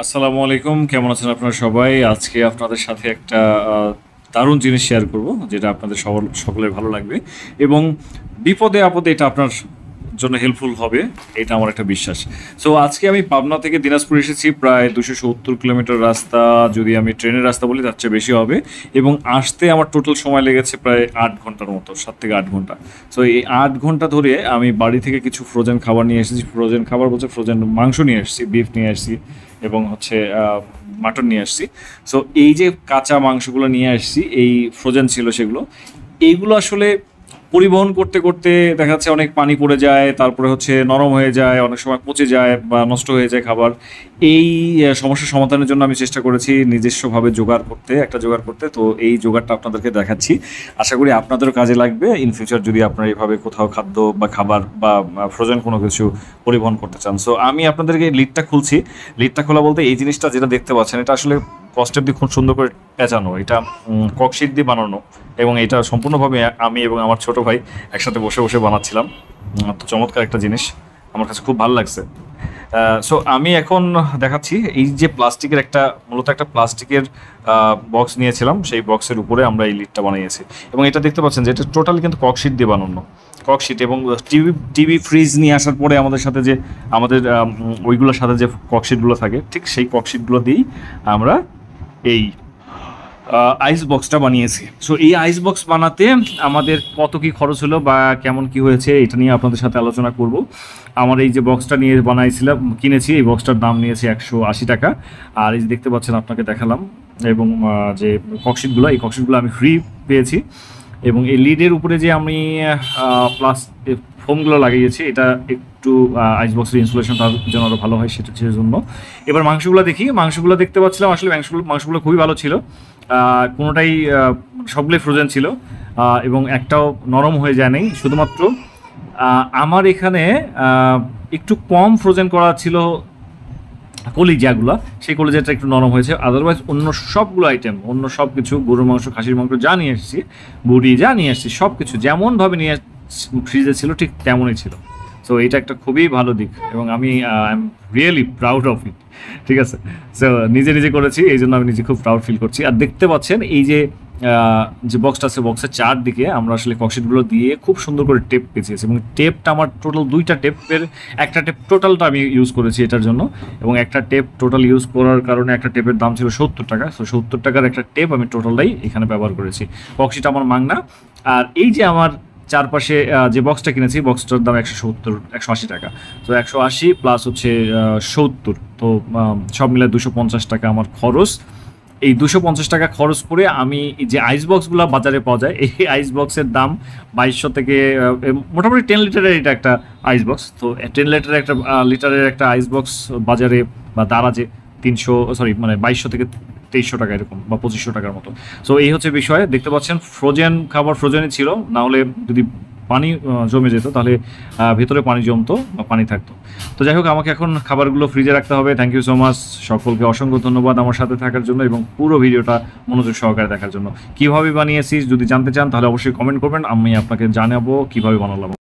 আসসালামু আলাইকুম, কেমন আছেন আপনারা সবাই? আজকে আপনাদের সাথে একটা দারুণ জিনিস শেয়ার করব, যেটা আপনাদের সকলের ভালো লাগবে এবং বিপদে আপদে এটা আপনার জন্য হেল্পফুল হবে, এটা আমার একটা বিশ্বাস। সো আজকে আমি পাবনা থেকে দিনাজপুর এসেছি, প্রায় 270 কিলোমিটার রাস্তা। যদি আমি ট্রেনের রাস্তা বলি তার চেয়ে বেশি হবে, এবং আসতে আমার টোটাল সময় লেগেছে প্রায় 8 ঘন্টার মতো, 7 থেকে 8 ঘন্টা। সো এই 8 ঘন্টা ধরে আমি বাড়ি থেকে কিছু ফ্রোজেন খাবার নিয়ে এসেছি। ফ্রোজেন খাবার বলতে ফ্রোজেন মাংস নিয়ে এসেছি, বিফ নিয়ে এসেছি এবং হচ্ছে মাটন নিয়ে আসছি। সো এই যে কাঁচা মাংসগুলো নিয়ে আসছি, এই ফ্রোজেন ছিল সেগুলো, এইগুলো আসলে পরিবহন করতে করতে দেখা যাচ্ছে অনেক পানি পড়ে যায়, তারপরে হচ্ছে নরম হয়ে যায়, অনেক সময় পচে যায় বা নষ্ট হয়ে যায় খাবার। এই সমস্যার সমাধানের জন্য আমি চেষ্টা করেছি নিজস্বভাবে জোগাড় করতে। তো এই জোগাড়টা আপনাদেরকে দেখাচ্ছি, আশা করি আপনাদেরও কাজে লাগবে ইন ফিউচার যদি আপনারা এইভাবে কোথাও খাদ্য বা খাবার বা ফ্রোজেন কোনো কিছু পরিবহন করতে চান। সো আমি আপনাদেরকে লিডটা খুলছি। লিডটা খোলা বলতে এই জিনিসটা যেটা দেখতে পাচ্ছেন, এটা আসলে কষ্টের দিয়ে খুব সুন্দর করে পেঁচানো, এটা ককশিট দিয়ে বানানো, এবং এটা সম্পূর্ণভাবে আমি এবং আমার ছোট ভাই একসাথে বসে বসে বানাচ্ছিলাম। তো চমৎকার একটা জিনিস, আমার কাছে খুব ভালো লাগছে। সো আমি এখন দেখাচ্ছি এই যে মূলত একটা প্লাস্টিকের বক্স নিয়েছিলাম, সেই বক্সের উপরে আমরা এই লিডটা বানিয়েছি। এবং এটা দেখতে পাচ্ছেন যে এটা টোটালি কিন্তু ককশিট দিয়ে বানানো, ককশিট। এবং টিভি ফ্রিজ নিয়ে আসার পরে আমাদের ওইগুলোর সাথে যে ককশিটগুলো থাকে, ঠিক সেই ককশিটগুলো দিয়েই আমরা এই আইস বক্সটা বানিয়েছি। সো এই আইস বক্স বানাতে আমাদের কত কি খরচ হলো বা কেমন কি হয়েছে, এটা নিয়ে আপনাদের সাথে আলোচনা করব। আমার এই যে বক্সটা নিয়ে কিনেছি, এই বক্সটার দাম নিয়েছে 180 টাকা। আর এই যে দেখতে পাচ্ছেন, আপনাকে দেখালাম। এবং যে এই ককশিটগুলো আমি ফ্রি পেয়েছি। এবং এই লিডের উপরে যে আমি প্লাস ফোমগুলো লাগিয়েছি, এটা একটু আইস বক্সের ইনসুলেশনটার জন্য আরও ভালো হয়, সেটার জন্য। এবার মাংসগুলো দেখতে পাচ্ছিলাম, আসলে মাংসগুলো খুবই ভালো ছিল। কোনোটাই সবগুলোই ফ্রোজেন ছিল, এবং একটাও নরম হয়ে যায় নাই। শুধুমাত্র আমার এখানে একটু কম ফ্রোজেন করা ছিল কলিজাগুলো, সেই কলিজাটা একটু নরম হয়েছে। আদারওয়াইজ অন্য সব কিছু গরুর মাংস, খাসির মাংস যা নিয়ে এসেছি, বুড়ি যা নিয়ে এসেছি, সব কিছু যেমনভাবে ফ্রিজে ছিল ঠিক তেমনই ছিল। সো এটা একটা খুবই ভালো দিক, এবং আমি I am really proud of it. ঠিক আছে, সো নিজে করেছি, এই জন্য আমি নিজে খুব প্রাউড ফিল করছি। আর দেখতে পাচ্ছেন এই যে বক্সটা আছে, বক্সের চারদিকে আমরা আসলে ককশিটগুলো দিয়ে খুব সুন্দর করে টেপ পেঁচিয়েছি। এবং টেপটা আমার টোটাল একটা টেপ টোটালটা আমি ইউজ করেছি এটার জন্য। এবং একটা টেপ টোটাল ইউজ করার কারণে একটা টেপের দাম ছিল 70 টাকা। সো 70 টাকার একটা টেপ আমি টোটালটাই এখানে ব্যবহার করেছি। ককশিট আমার মাংনা। আর এই যে আমার চারপাশে যে বক্সটা কিনেছি, বক্সটার দাম 180 টাকা। তো 180 প্লাস হচ্ছে 70, তো সব মিলে 250 টাকা আমার খরচ। এই 250 টাকা খরচ করে আমি যে আইস বক্সগুলো বাজারে পাওয়া যায়, এই আইস বক্সের দাম 2200 থেকে মোটামুটি 10 লিটারের এটা একটা আইস বক্স। তো 10 লিটারের একটা আইস বক্স বাজারে বা দারাজে 2200 থেকে 2300 টাকা এরকম, বা 2500 টাকার মতো। সো এই হচ্ছে বিষয়। দেখতে পাচ্ছেন ফ্রোজেনই ছিল, না হলে যদি পানি জমে যেত তাহলে ভেতরে পানি জমতো বা পানি থাকতো। তো যাই হোক, আমাকে এখন খাবারগুলো ফ্রিজে রাখতে হবে। থ্যাংক ইউ সো মাচ, সকলকে অসংখ্য ধন্যবাদ আমার সাথে থাকার জন্য এবং পুরো ভিডিওটা মনোযোগ সহকারে দেখার জন্য। কীভাবে বানিয়েছি যদি জানতে চান তাহলে অবশ্যই কমেন্ট করবেন, আমি আপনাকে জানাবো কীভাবে বানালাম।